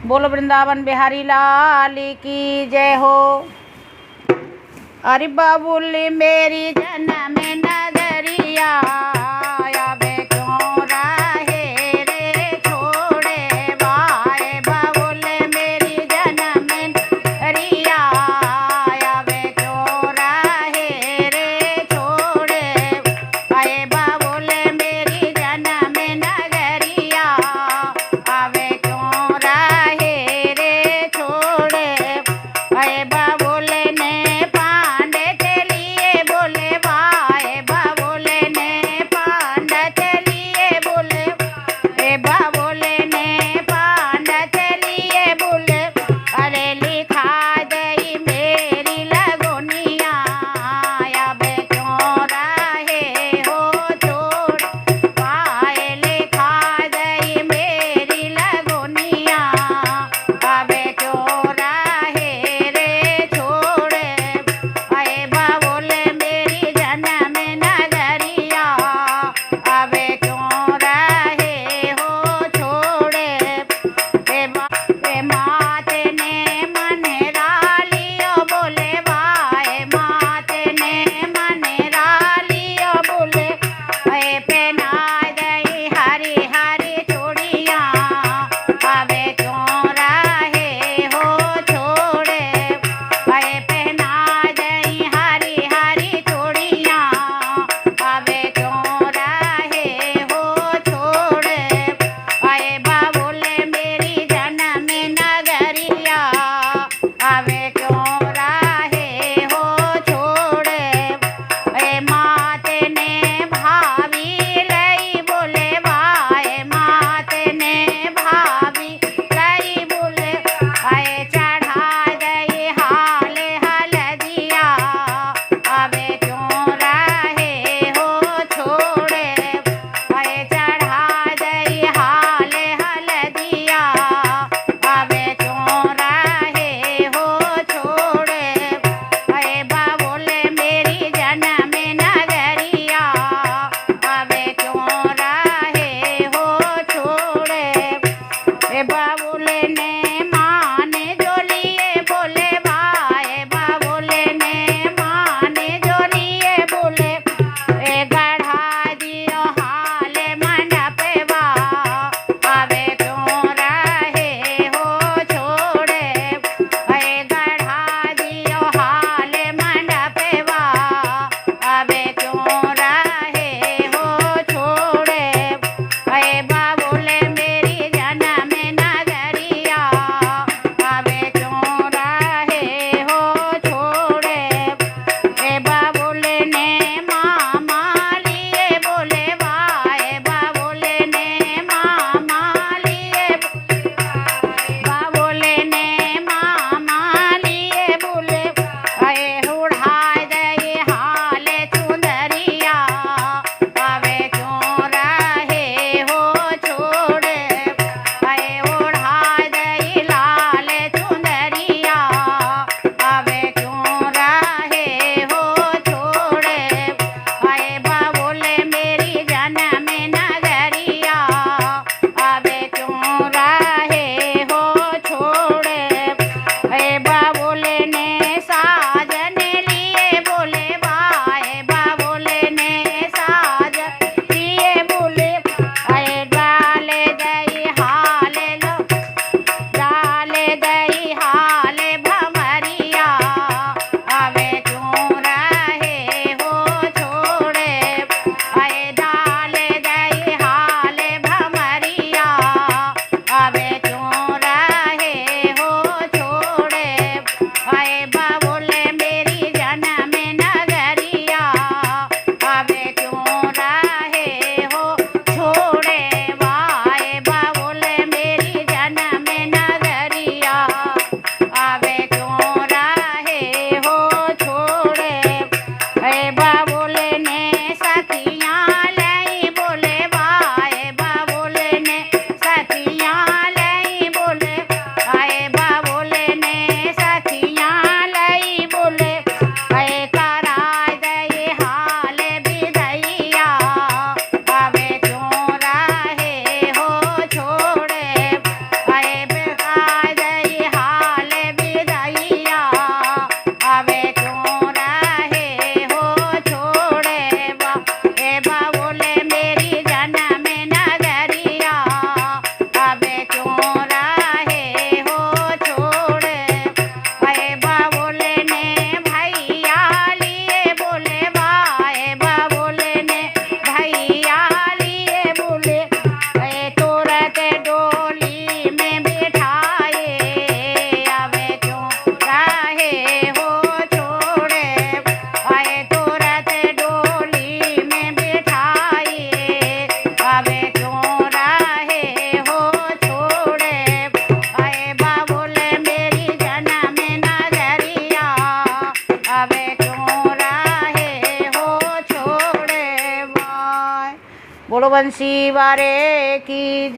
बोलो वृंदावन बिहारी लाल की जय हो। अरे बाबुल मेरी जन्म नगरिया आवे क्यों राहे रे छोड़े बाए। बाबुल मेरी जन्म नगरिया आवे क्यों राहे रे छोड़े बाए। बाबुल मेरी जन्म नगरिया आवे क्यों राहे रे छोड़े बाए। बाबुल ने पांडे के लिए बोले भाई। बाबुल ने पांडे के लिए बोले बाबुल ने पांडे के लिए बोले अरे लिखा गई मेरी लगोनिया आवे क्यों राहे हो छोड़ पाए। लिखा गई मेरी लगोनिया आवे क्यों राहे रे छोड़े आए। बाबुल मेरी जन्म नगरिया आवे क्यों राहे हो छोड़े मात ने मन रालियो बोले भाई। मात ने मन रालियो बोले पहना गई हरी हरी चूड़िया आवे क्यों राहे हो छोड़े पहना गई हरी हरी चूड़िया आवे क्यों राहे हो छोड़े आए। बाबुल मेरी जन्म नगरिया आवे क्यों राहे हो छोड़े मात ने भाभी लई बोले भाई। मात ने भाभी लई बोले चढ़ा गई हाल हलदिया आवे क्यों राहे हो छोड़े चढ़ा गई हाल हलदिया आवे क्यों राहे हो छोड़े बाबुल मेरी जन्म नगरिया आवे क्यों राहे हो छोड़े बाबुल ने मान जो लिए बोले भाई। बाबुल ने मान जो लिए बोले गढ़ा दियो हाल मंडपवा आवे क्यों राहे हो छोड़े गढ़ा दियो हाल मंडपवा आवे क्यों राहे हो छोड़े बाबुल मेरी जन्म नगरिया बंसी वारे की।